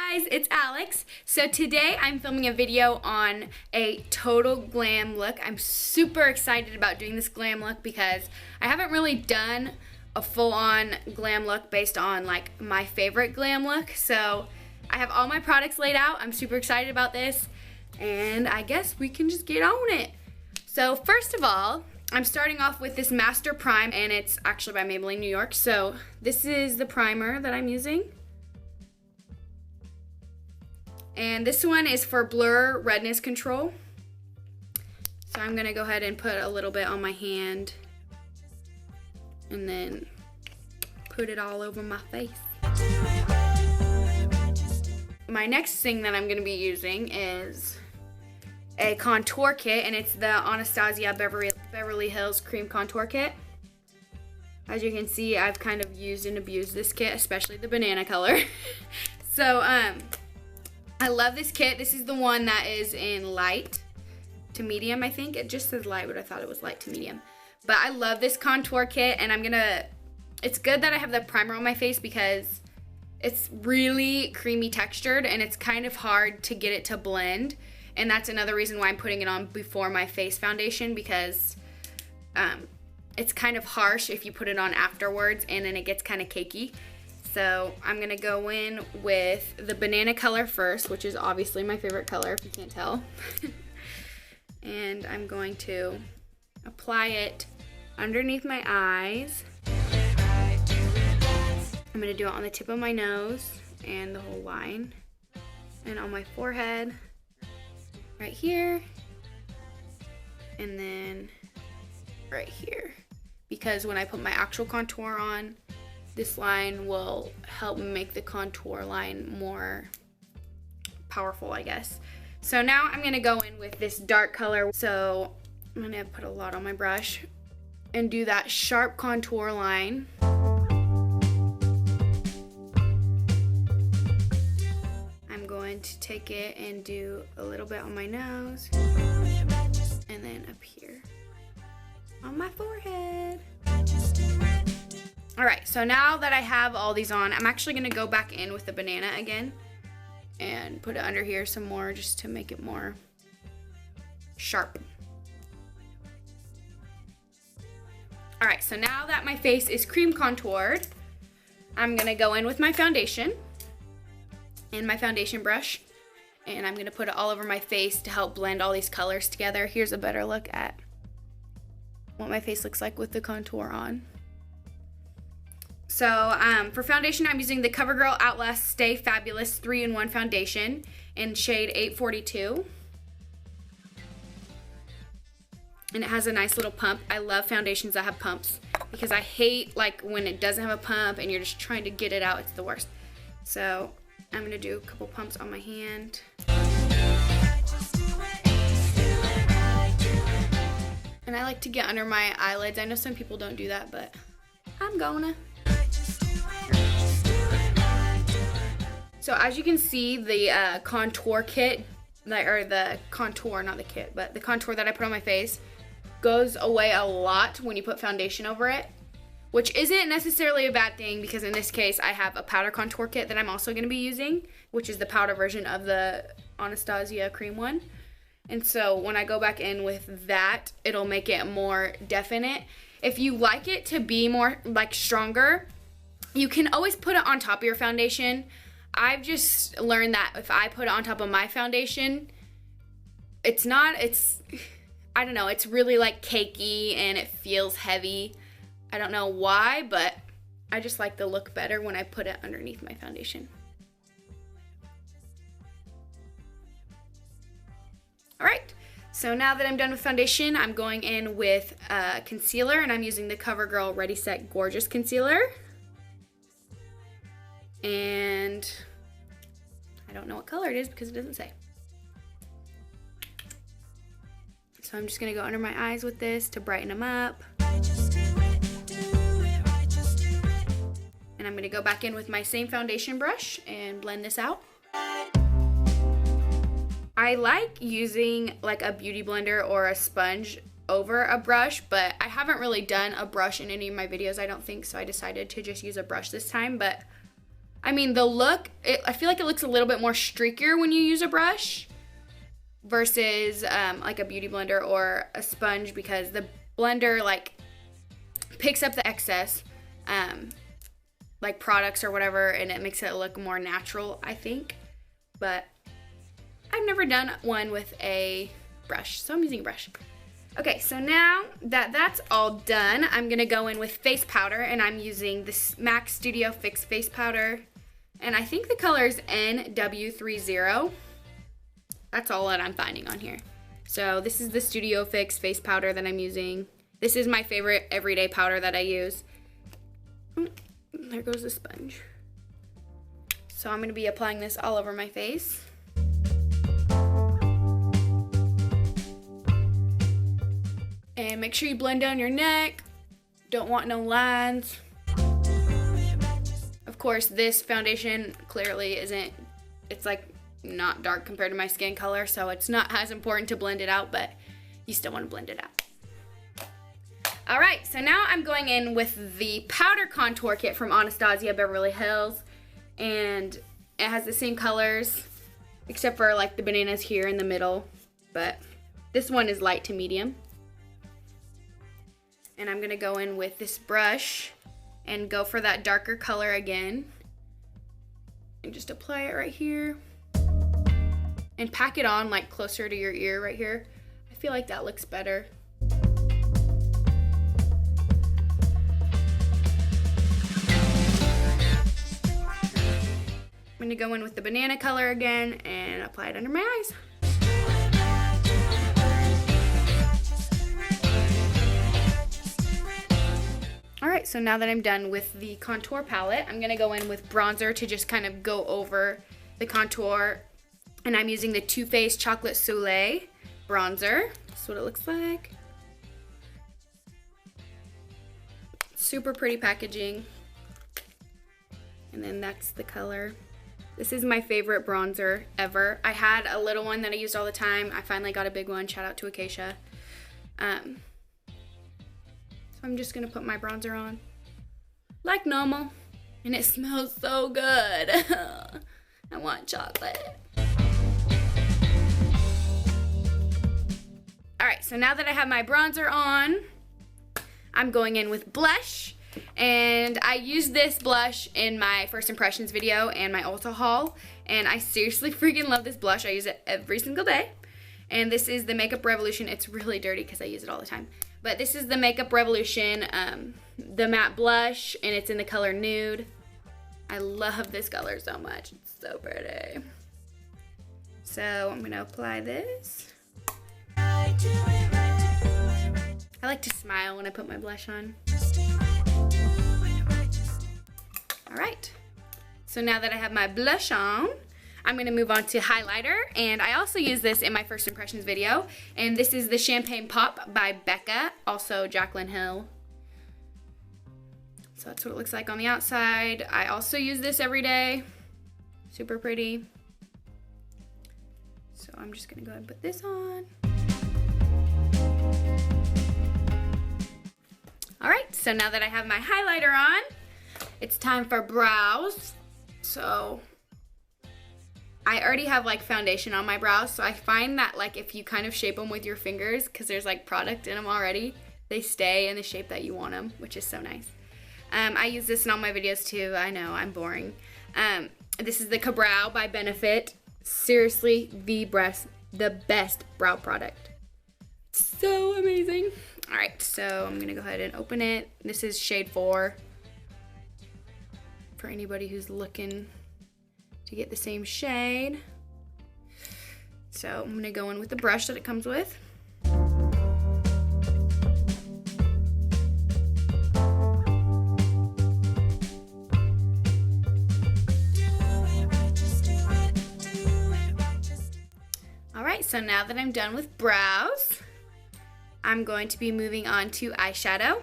Hey guys, it's Alex. So today I'm filming a video on a total glam look. I'm super excited about doing this glam look because I haven't really done a full-on glam look based on like my favorite glam look. So I have all my products laid out. I'm super excited about this and I guess we can just get on it. So first of all, I'm starting off with this Master Prime and it's actually by Maybelline New York. So this is the primer that I'm using. And this one is for blur redness control. So I'm gonna go ahead and put a little bit on my hand and then put it all over my face. My next thing that I'm gonna be using is a contour kit, and it's the Anastasia Beverly Hills Cream Contour Kit. As you can see, I've kind of used and abused this kit, especially the banana color. So, I love this kit. This is the one that is in light to medium, I think. It just says light, but I thought it was light to medium. But I love this contour kit, and it's good that I have the primer on my face because it's really creamy textured, and it's kind of hard to get it to blend. And that's another reason why I'm putting it on before my face foundation, because it's kind of harsh if you put it on afterwards, and then it gets kind of cakey. So I'm gonna go in with the banana color first, which is obviously my favorite color if you can't tell. And I'm going to apply it underneath my eyes. I'm gonna do it on the tip of my nose and the whole line, and on my forehead right here, and then right here, because when I put my actual contour on, this line will help make the contour line more powerful, I guess. So now I'm gonna go in with this dark color. So I'm gonna put a lot on my brush and do that sharp contour line. I'm going to take it and do a little bit on my nose and then up here on my forehead. Alright, so now that I have all these on, I'm actually going to go back in with the banana again and put it under here some more just to make it more sharp. Alright, so now that my face is cream contoured, I'm going to go in with my foundation and my foundation brush, and I'm going to put it all over my face to help blend all these colors together. Here's a better look at what my face looks like with the contour on. So for foundation, I'm using the CoverGirl Outlast Stay Fabulous 3-in-1 foundation in shade 842. And it has a nice little pump. I love foundations that have pumps because I hate like when it doesn't have a pump and you're just trying to get it out. It's the worst. So I'm going to do a couple pumps on my hand. And I like to get under my eyelids. I know some people don't do that, but I'm gonna. So as you can see, the contour kit, or the contour, not the kit, but the contour that I put on my face goes away a lot when you put foundation over it, which isn't necessarily a bad thing because in this case I have a powder contour kit that I'm also going to be using, which is the powder version of the Anastasia cream one. And so when I go back in with that, it'll make it more definite. If you like it to be more like stronger, you can always put it on top of your foundation. I've just learned that if I put it on top of my foundation, I don't know, it's really like cakey and it feels heavy. I don't know why, but I just like the look better when I put it underneath my foundation. Alright, so now that I'm done with foundation, I'm going in with concealer, and I'm using the CoverGirl Ready Set Gorgeous Concealer. And I don't know what color it is because it doesn't say. So I'm just going to go under my eyes with this to brighten them up. And I'm going to go back in with my same foundation brush and blend this out. I like using like a beauty blender or a sponge over a brush, but I haven't really done a brush in any of my videos, I don't think, so I decided to just use a brush this time. But I mean, the look, I feel like it looks a little bit more streakier when you use a brush versus like a beauty blender or a sponge, because the blender like picks up the excess like products or whatever, and it makes it look more natural, I think. But I've never done one with a brush, so I'm using a brush. Okay, so now that that's all done, I'm gonna go in with face powder, and I'm using the MAC Studio Fix face powder, and I think the color is NW30. That's all that I'm finding on here. So this is the Studio Fix face powder that I'm using. This is my favorite everyday powder that I use. There goes the sponge. So I'm gonna be applying this all over my face. And make sure you blend down your neck. Don't want no lines. Of course, this foundation clearly isn't, it's like not dark compared to my skin color, so it's not as important to blend it out, but you still want to blend it out. All right, so now I'm going in with the powder contour kit from Anastasia Beverly Hills, and it has the same colors except for like the bananas here in the middle, but this one is light to medium. And I'm gonna go in with this brush and go for that darker color again and just apply it right here and pack it on like closer to your ear right here. I feel like that looks better. I'm gonna go in with the banana color again and apply it under my eyes. Alright, so now that I'm done with the contour palette, I'm gonna go in with bronzer to just kind of go over the contour. And I'm using the Too Faced Chocolate Soleil bronzer. That's what it looks like. Super pretty packaging. And then that's the color. This is my favorite bronzer ever. I had a little one that I used all the time. I finally got a big one. Shout out to Acacia. So I'm just gonna put my bronzer on like normal, and it smells so good. I want chocolate. All right, so now that I have my bronzer on, I'm going in with blush, and I used this blush in my first impressions video and my Ulta haul, and I seriously freaking love this blush. I use it every single day, and this is the Makeup Revolution. It's really dirty because I use it all the time. But this is the Makeup Revolution, the matte blush, and it's in the color Nude. I love this color so much. It's so pretty. So I'm gonna apply this. I like to smile when I put my blush on. All right. So now that I have my blush on, I'm gonna move on to highlighter, and I also use this in my first impressions video, and this is the Champagne Pop by Becca, also Jaclyn Hill. So that's what it looks like on the outside. I also use this every day. Super pretty. So I'm just gonna go ahead and put this on. All right, so now that I have my highlighter on, it's time for brows. So I already have like foundation on my brows, so I find that like if you kind of shape them with your fingers, because there's like product in them already, they stay in the shape that you want them, which is so nice. I use this in all my videos too. I know, I'm boring. This is the Ka-Brow by Benefit. Seriously, the best brow product. So amazing. All right, so I'm gonna go ahead and open it. This is shade 4 for anybody who's looking to get the same shade. So I'm gonna go in with the brush that it comes with. All right, so now that I'm done with brows, I'm going to be moving on to eyeshadow.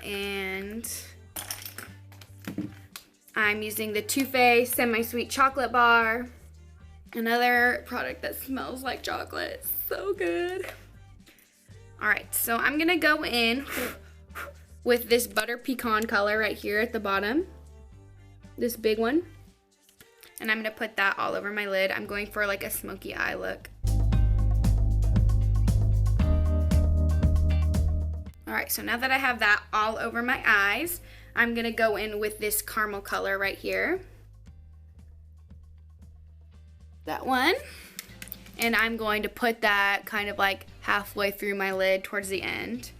And I'm using the Too Faced Semi-Sweet Chocolate Bar. Another product that smells like chocolate. It's so good. Alright, so I'm going to go in with this Butter Pecan color right here at the bottom. this big one. And I'm gonna put that all over my lid. I'm going for like a smoky eye look. All right, so now that I have that all over my eyes, I'm gonna go in with this caramel color right here. That one. And I'm going to put that kind of like halfway through my lid towards the end.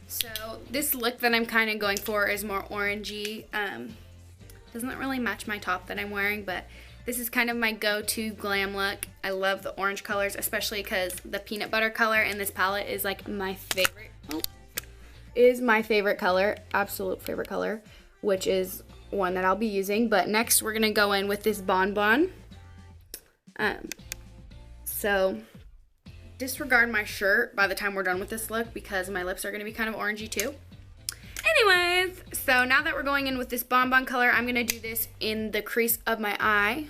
So this look that I'm kind of going for is more orangey. Doesn't really match my top that I'm wearing, but this is kind of my go-to glam look. I love the orange colors, especially because the peanut butter color in this palette is like my favorite. Is my favorite color, absolute favorite color, which is one that I'll be using. But next we're gonna go in with this bonbon. So disregard my shirt by the time we're done with this look because my lips are gonna be kind of orangey too. Anyways, so now that we're going in with this bonbon color, I'm gonna do this in the crease of my eye.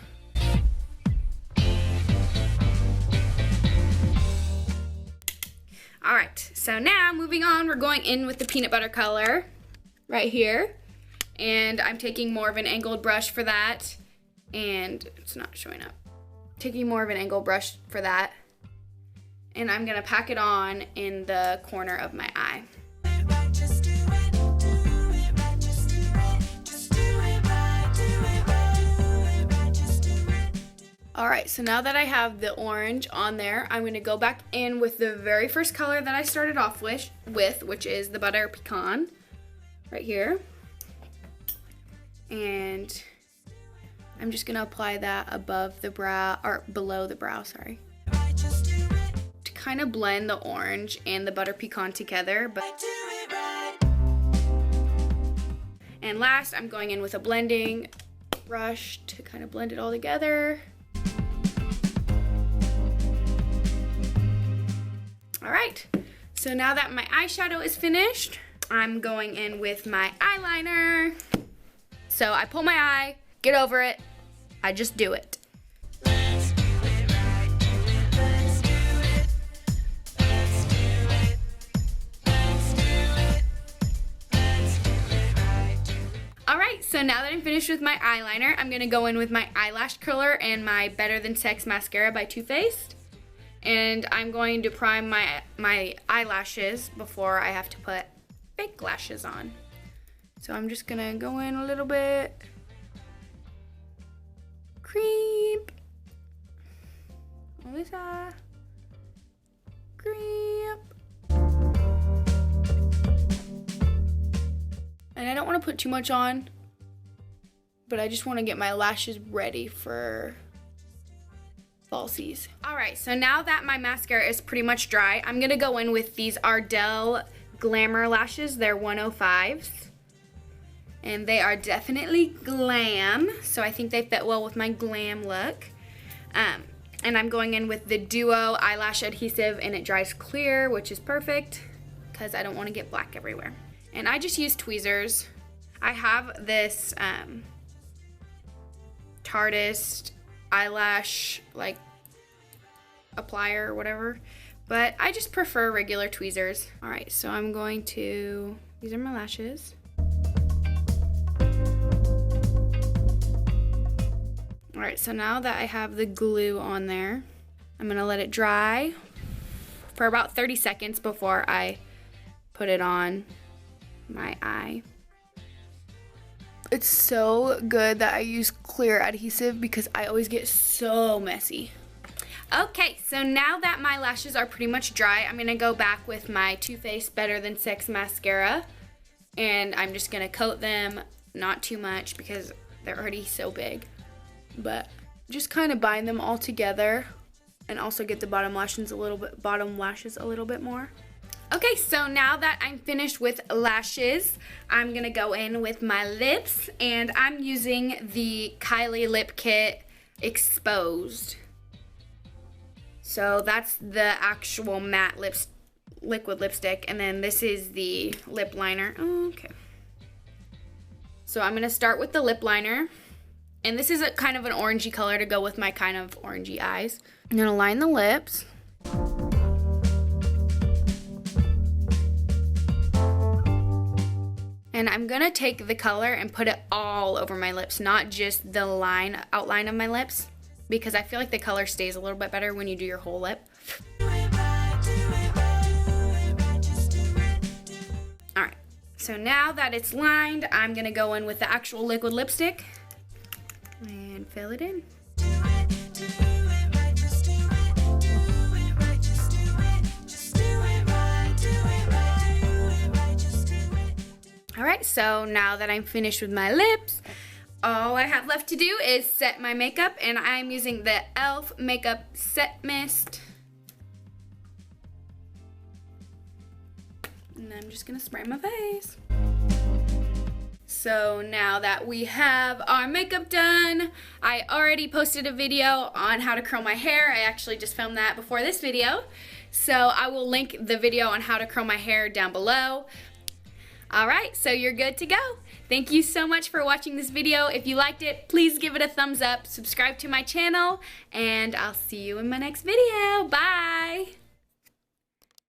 All right, so now moving on, we're going in with the peanut butter color right here. And I'm taking more of an angled brush for that. And it's not showing up. Taking more of an angled brush for that. And I'm gonna pack it on in the corner of my eye. All right, so now that I have the orange on there, I'm gonna go back in with the very first color that I started off with, which is the Butter Pecan, right here. And I'm just gonna apply that above the brow, or below the brow, sorry. To kind of blend the orange and the Butter Pecan together. And last, I'm going in with a blending brush to kind of blend it all together. All right, so now that my eyeshadow is finished, I'm going in with my eyeliner. So I pull my eye, get over it, I just do it. All right, so now that I'm finished with my eyeliner, I'm gonna go in with my eyelash curler and my Better Than Sex mascara by Too Faced. And I'm going to prime my eyelashes before I have to put fake lashes on. So I'm just gonna go in a little bit. Creep. On this eye. Creep. And I don't want to put too much on, but I just want to get my lashes ready for falsies. All right, so now that my mascara is pretty much dry, I'm gonna go in with these Ardell Glamour lashes. They're 105s. And they are definitely glam, so I think they fit well with my glam look. And I'm going in with the Duo eyelash adhesive, and it dries clear, which is perfect because I don't want to get black everywhere. And I just use tweezers. I have this Tarteist eyelash like applier or whatever, but I just prefer regular tweezers. All right, so I'm going to, these are my lashes. All right, so now that I have the glue on there, I'm gonna let it dry for about 30 seconds before I put it on my eye. It's so good that I use clear adhesive because I always get so messy. Okay, so now that my lashes are pretty much dry, I'm gonna go back with my Too Faced Better Than Sex mascara, and I'm just gonna coat them, not too much because they're already so big, but just kind of bind them all together and also get the bottom lashes a little bit more. Okay, so now that I'm finished with lashes, I'm gonna go in with my lips, and I'm using the Kylie Lip Kit Exposed. So that's the actual matte liquid lipstick, and then this is the lip liner. Oh, okay. So I'm gonna start with the lip liner, and this is a kind of an orangey color to go with my kind of orangey eyes. I'm gonna line the lips. And I'm gonna take the color and put it all over my lips, not just the outline of my lips, because I feel like the color stays a little bit better when you do your whole lip. Alright, so now that it's lined, I'm gonna go in with the actual liquid lipstick and fill it in. Alright, so now that I'm finished with my lips, all I have left to do is set my makeup, and I'm using the e.l.f. Makeup Set Mist. And I'm just going to spray my face. So now that we have our makeup done, I already posted a video on how to curl my hair. I actually just filmed that before this video. So I will link the video on how to curl my hair down below. Alright, so you're good to go. Thank you so much for watching this video. If you liked it, please give it a thumbs up, subscribe to my channel, and I'll see you in my next video. Bye!